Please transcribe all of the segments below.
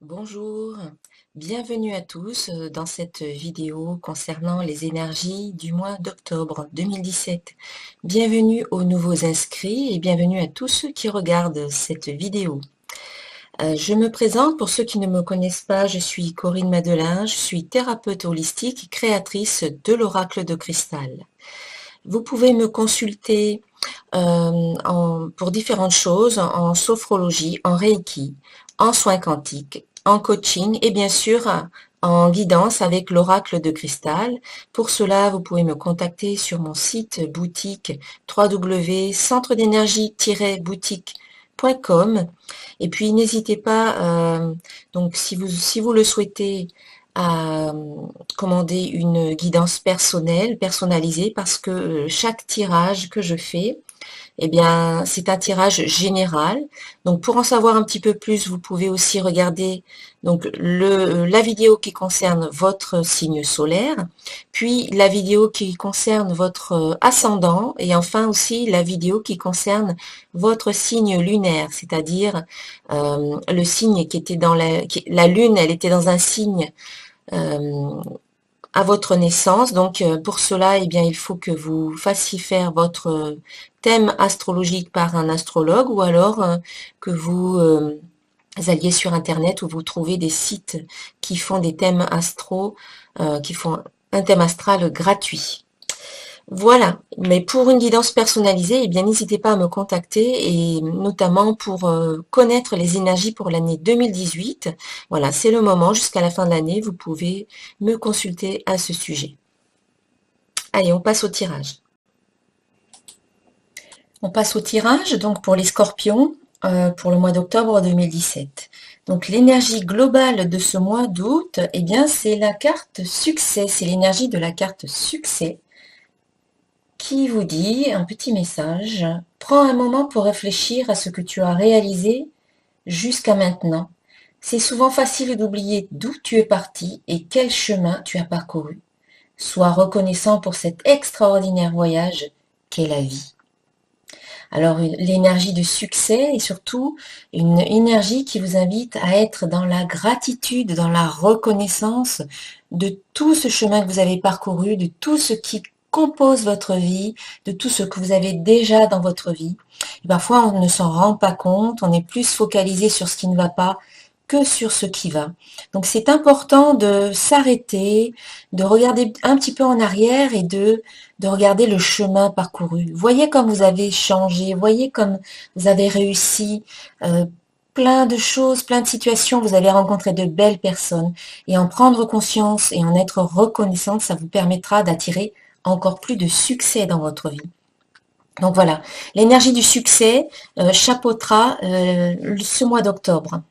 Bonjour, bienvenue à tous dans cette vidéo concernant les énergies du mois d'octobre 2017. Bienvenue aux nouveaux inscrits et bienvenue à tous ceux qui regardent cette vidéo. Je me présente pour ceux qui ne me connaissent pas, je suis Corinne Madelin, je suis thérapeute holistique et créatrice de l'oracle de cristal. Vous pouvez me consulter pour différentes choses, en sophrologie, en reiki, en soins quantiques, en coaching et bien sûr en guidance avec l'oracle de cristal. Pour cela, vous pouvez me contacter sur mon site boutique www.centredénergie-boutique.com et puis n'hésitez pas, donc si vous le souhaitez, à commander une guidance personnalisée parce que chaque tirage que je fais, eh bien, c'est un tirage général. Donc, pour en savoir un petit peu plus, vous pouvez aussi regarder donc la vidéo qui concerne votre signe solaire, puis la vidéo qui concerne votre ascendant, et enfin aussi la vidéo qui concerne votre signe lunaire, c'est-à-dire le signe qui était dans la lune, elle était dans un signe euh, à votre naissance. Donc pour cela, eh bien, il faut que vous fassiez faire votre thème astrologique par un astrologue ou alors que vous alliez sur Internet où vous trouvez des sites qui font des thèmes astro, qui font un thème astral gratuit. Voilà, mais pour une guidance personnalisée, eh bien, n'hésitez pas à me contacter et notamment pour connaître les énergies pour l'année 2018. Voilà, c'est le moment, jusqu'à la fin de l'année, vous pouvez me consulter à ce sujet. Allez, on passe au tirage. On passe au tirage, donc pour les scorpions, pour le mois d'octobre 2017. Donc l'énergie globale de ce mois d'août, eh bien, c'est la carte succès, c'est l'énergie de la carte succès qui vous dit un petit message. Prends un moment pour réfléchir à ce que tu as réalisé jusqu'à maintenant. C'est souvent facile d'oublier d'où tu es parti et quel chemin tu as parcouru. Sois reconnaissant pour cet extraordinaire voyage qu'est la vie. Alors l'énergie de succès et surtout une énergie qui vous invite à être dans la gratitude, dans la reconnaissance de tout ce chemin que vous avez parcouru, de tout ce qui compose votre vie, de tout ce que vous avez déjà dans votre vie. Et parfois on ne s'en rend pas compte, on est plus focalisé sur ce qui ne va pas que sur ce qui va. Donc c'est important de s'arrêter, de regarder un petit peu en arrière et de regarder le chemin parcouru. Voyez comme vous avez changé, voyez comme vous avez réussi, plein de choses, plein de situations, vous avez rencontré de belles personnes. Et en prendre conscience et en être reconnaissante, ça vous permettra d'attirer encore plus de succès dans votre vie. Donc voilà, l'énergie du succès chapeautera ce mois d'octobre.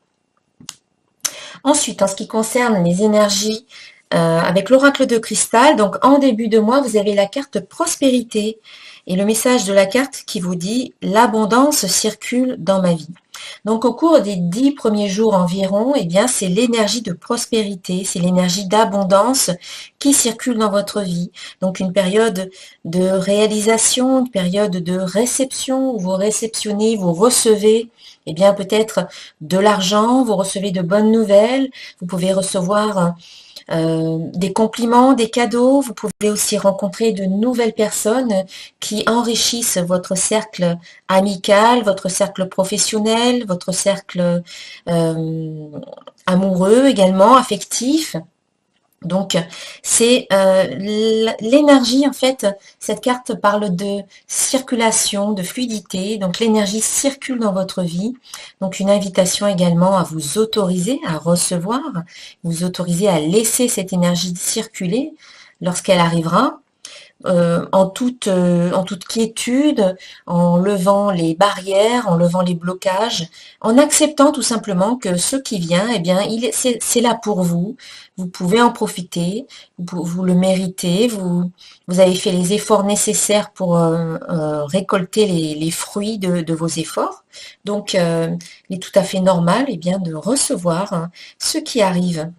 Ensuite, en ce qui concerne les énergies avec l'oracle de cristal, donc en début de mois, vous avez la carte prospérité et le message de la carte qui vous dit l'abondance circule dans ma vie. Donc au cours des 10 premiers jours environ, eh bien c'est l'énergie de prospérité, c'est l'énergie d'abondance qui circule dans votre vie. Donc une période de réalisation, une période de réception où vous réceptionnez, vous recevez eh bien peut-être de l'argent, vous recevez de bonnes nouvelles, vous pouvez recevoir des compliments, des cadeaux. Vous pouvez aussi rencontrer de nouvelles personnes qui enrichissent votre cercle amical, votre cercle professionnel, votre cercle amoureux également, affectif. Donc, c'est l'énergie, en fait, cette carte parle de circulation, de fluidité, donc l'énergie circule dans votre vie. Donc, une invitation également à vous autoriser à recevoir, vous autoriser à laisser cette énergie circuler lorsqu'elle arrivera. En toute quiétude, en levant les barrières, en levant les blocages, en acceptant tout simplement que ce qui vient, eh bien, c'est là pour vous. Vous pouvez en profiter, vous le méritez, vous avez fait les efforts nécessaires pour récolter les fruits de vos efforts. Donc, il est tout à fait normal, eh bien, de recevoir ce qui arrive.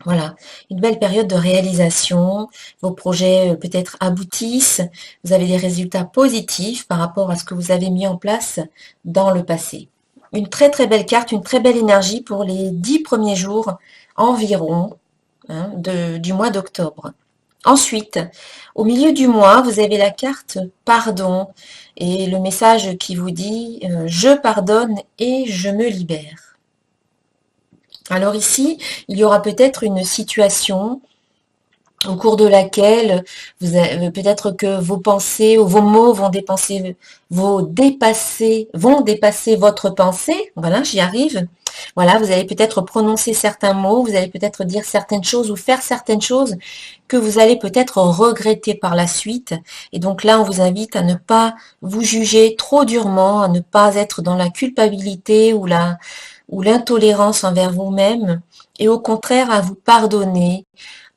Voilà, une belle période de réalisation, vos projets peut-être aboutissent, vous avez des résultats positifs par rapport à ce que vous avez mis en place dans le passé. une très très belle carte, une très belle énergie pour les 10 premiers jours environ du mois d'octobre. Ensuite, au milieu du mois, vous avez la carte pardon et le message qui vous dit je pardonne et je me libère. Alors ici, il y aura peut-être une situation au cours de laquelle peut-être que vos pensées ou vos mots vont dépasser votre pensée. Voilà, j'y arrive. Voilà, vous allez peut-être prononcer certains mots, vous allez peut-être dire certaines choses ou faire certaines choses que vous allez peut-être regretter par la suite. Et donc là, on vous invite à ne pas vous juger trop durement, à ne pas être dans la culpabilité ou l'intolérance envers vous-même, et au contraire à vous pardonner,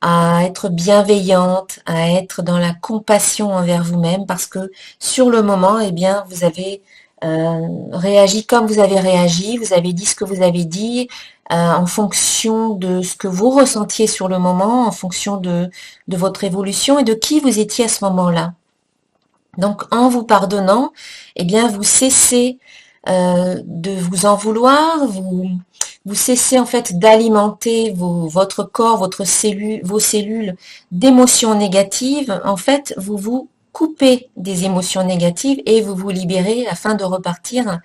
à être bienveillante, à être dans la compassion envers vous-même, parce que sur le moment, eh bien, vous avez réagi comme vous avez dit ce que vous avez dit, en fonction de ce que vous ressentiez sur le moment, en fonction de votre évolution et de qui vous étiez à ce moment-là. Donc, en vous pardonnant, eh bien, vous cessez de vous en vouloir, vous cessez en fait d'alimenter votre corps, vos cellules d'émotions négatives. En fait, vous vous coupez des émotions négatives et vous vous libérez afin de repartir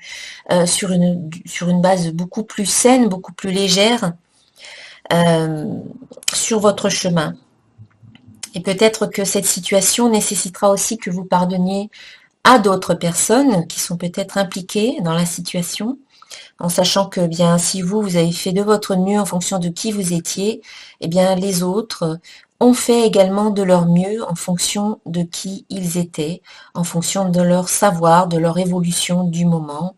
sur une base beaucoup plus saine, beaucoup plus légère sur votre chemin. Et peut-être que cette situation nécessitera aussi que vous pardonniez à d'autres personnes qui sont peut-être impliquées dans la situation, en sachant que bien si vous avez fait de votre mieux en fonction de qui vous étiez, eh bien les autres ont fait également de leur mieux en fonction de qui ils étaient, en fonction de leur savoir, de leur évolution du moment,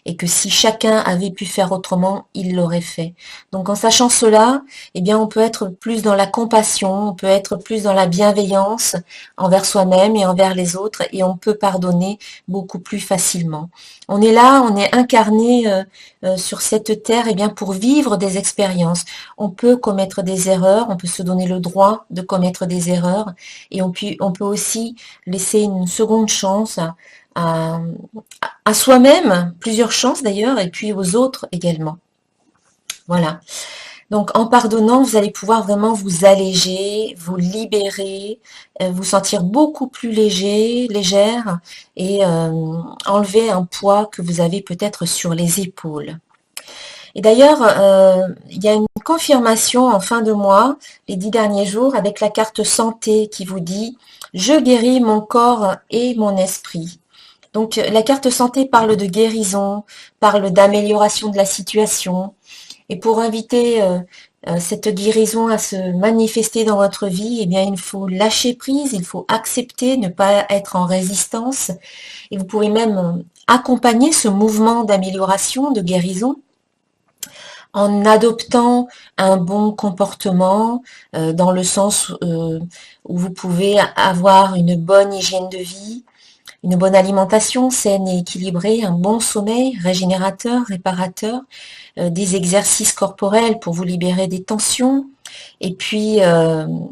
et que si chacun avait pu faire autrement, il l'aurait fait. Donc en sachant cela, eh bien on peut être plus dans la compassion, on peut être plus dans la bienveillance envers soi-même et envers les autres, et on peut pardonner beaucoup plus facilement. On est là, on est incarné sur cette terre, eh bien pour vivre des expériences. On peut commettre des erreurs, on peut se donner le droit de commettre des erreurs, et on peut aussi laisser une seconde chance à, à soi-même, plusieurs chances d'ailleurs, et puis aux autres également. Voilà. Donc en pardonnant, vous allez pouvoir vraiment vous alléger, vous libérer, vous sentir beaucoup plus léger, légère, et enlever un poids que vous avez peut-être sur les épaules. Et d'ailleurs, il y a une confirmation en fin de mois, les 10 derniers jours, avec la carte santé qui vous dit « Je guéris mon corps et mon esprit ». Donc la carte santé parle de guérison, parle d'amélioration de la situation. Et pour inviter cette guérison à se manifester dans votre vie, eh bien il faut lâcher prise, il faut accepter, ne pas être en résistance. Et vous pourrez même accompagner ce mouvement d'amélioration, de guérison, en adoptant un bon comportement, dans le sens où vous pouvez avoir une bonne hygiène de vie, une bonne alimentation saine et équilibrée, un bon sommeil régénérateur, réparateur, des exercices corporels pour vous libérer des tensions, et puis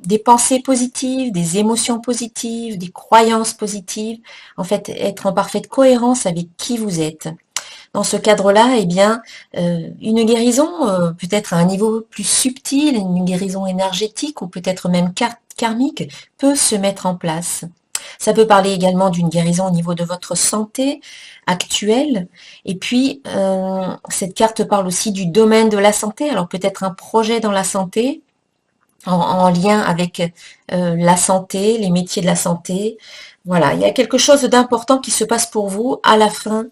des pensées positives, des émotions positives, des croyances positives, en fait être en parfaite cohérence avec qui vous êtes. Dans ce cadre-là, eh bien, une guérison, peut-être à un niveau plus subtil, une guérison énergétique ou peut-être même karmique, peut se mettre en place. Ça peut parler également d'une guérison au niveau de votre santé actuelle. Et puis, cette carte parle aussi du domaine de la santé. Alors peut-être un projet dans la santé, en lien avec la santé, les métiers de la santé. Voilà, il y a quelque chose d'important qui se passe pour vous à la fin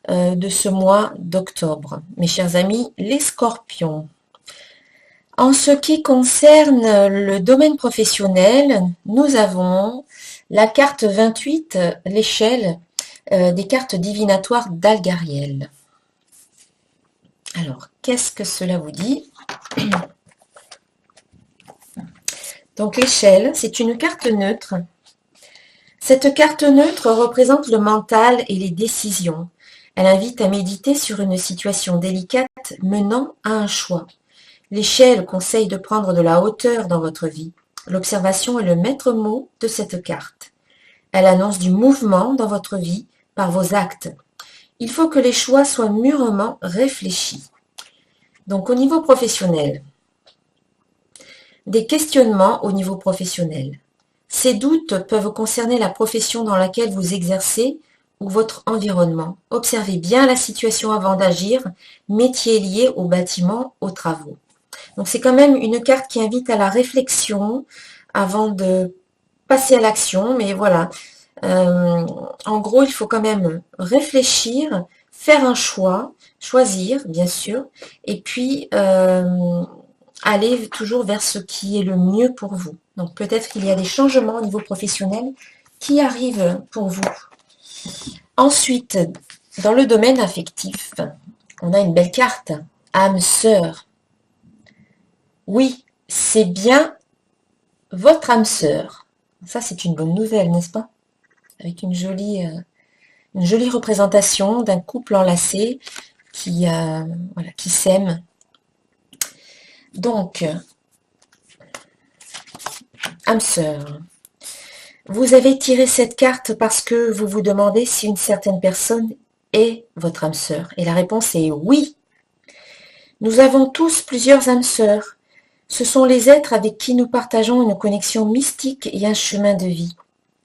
de ce mois d'octobre. Mes chers amis, les scorpions. En ce qui concerne le domaine professionnel, nous avons la carte 28, l'échelle des cartes divinatoires d'Algariel. Alors, qu'est-ce que cela vous dit? Donc l'échelle, c'est une carte neutre. Cette carte neutre représente le mental et les décisions. Elle invite à méditer sur une situation délicate menant à un choix. L'échelle conseille de prendre de la hauteur dans votre vie. L'observation est le maître mot de cette carte. Elle annonce du mouvement dans votre vie par vos actes. Il faut que les choix soient mûrement réfléchis. Donc au niveau professionnel, des questionnements au niveau professionnel. Ces doutes peuvent concerner la profession dans laquelle vous exercez ou votre environnement. Observez bien la situation avant d'agir, métier lié au bâtiment, aux travaux. Donc c'est quand même une carte qui invite à la réflexion avant de passer à l'action, mais voilà. En gros, il faut quand même réfléchir, faire un choix, choisir, bien sûr, et puis aller toujours vers ce qui est le mieux pour vous. Donc peut-être qu'il y a des changements au niveau professionnel qui arrivent pour vous. Ensuite, dans le domaine affectif, on a une belle carte, âme sœur. Oui, c'est bien votre âme sœur. Ça, c'est une bonne nouvelle, n'est-ce pas? Avec une jolie représentation d'un couple enlacé qui, voilà, qui s'aime. Donc, âme sœur. Vous avez tiré cette carte parce que vous vous demandez si une certaine personne est votre âme sœur. Et la réponse est oui. Nous avons tous plusieurs âmes sœurs. Ce sont les êtres avec qui nous partageons une connexion mystique et un chemin de vie.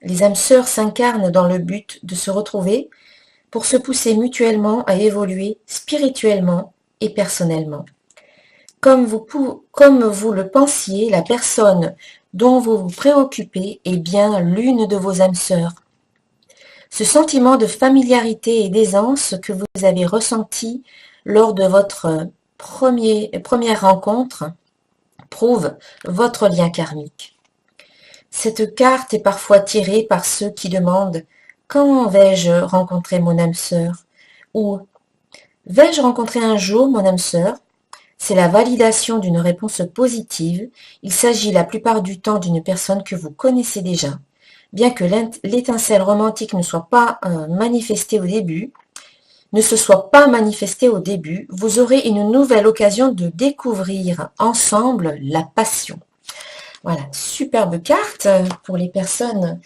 Les âmes sœurs s'incarnent dans le but de se retrouver pour se pousser mutuellement à évoluer spirituellement et personnellement. Comme vous le pensiez, la personne dont vous vous préoccupez est bien l'une de vos âmes sœurs. Ce sentiment de familiarité et d'aisance que vous avez ressenti lors de votre première rencontre prouve votre lien karmique. Cette carte est parfois tirée par ceux qui demandent « Quand vais-je rencontrer mon âme sœur ?» ou « Vais-je rencontrer un jour mon âme sœur ?» C'est la validation d'une réponse positive. Il s'agit la plupart du temps d'une personne que vous connaissez déjà. Bien que l'étincelle romantique ne soit pas manifestée au début, vous aurez une nouvelle occasion de découvrir ensemble la passion. Voilà, superbe carte pour les personnes,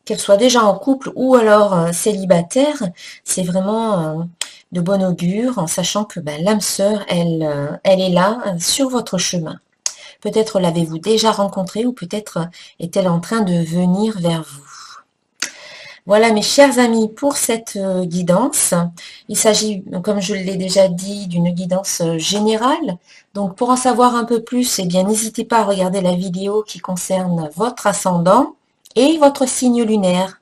qu'elles soient déjà en couple ou alors célibataires. C'est vraiment de bon augure, en sachant que l'âme sœur, elle est là sur votre chemin. Peut-être l'avez-vous déjà rencontrée ou peut-être est-elle en train de venir vers vous. Voilà mes chers amis pour cette guidance. Il s'agit, comme je l'ai déjà dit, d'une guidance générale. Donc pour en savoir un peu plus, eh bien n'hésitez pas à regarder la vidéo qui concerne votre ascendant et votre signe lunaire.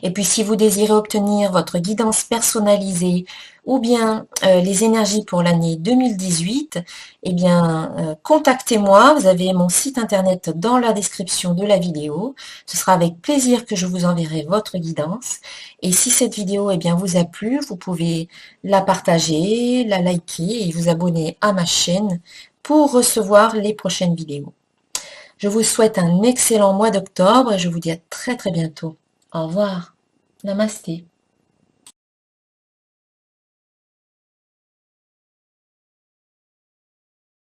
Et puis si vous désirez obtenir votre guidance personnalisée ou bien les énergies pour l'année 2018, eh bien contactez-moi, vous avez mon site internet dans la description de la vidéo. Ce sera avec plaisir que je vous enverrai votre guidance. Et si cette vidéo eh bien, vous a plu, vous pouvez la partager, la liker et vous abonner à ma chaîne pour recevoir les prochaines vidéos. Je vous souhaite un excellent mois d'octobre et je vous dis à très très bientôt. Au revoir. Namasté.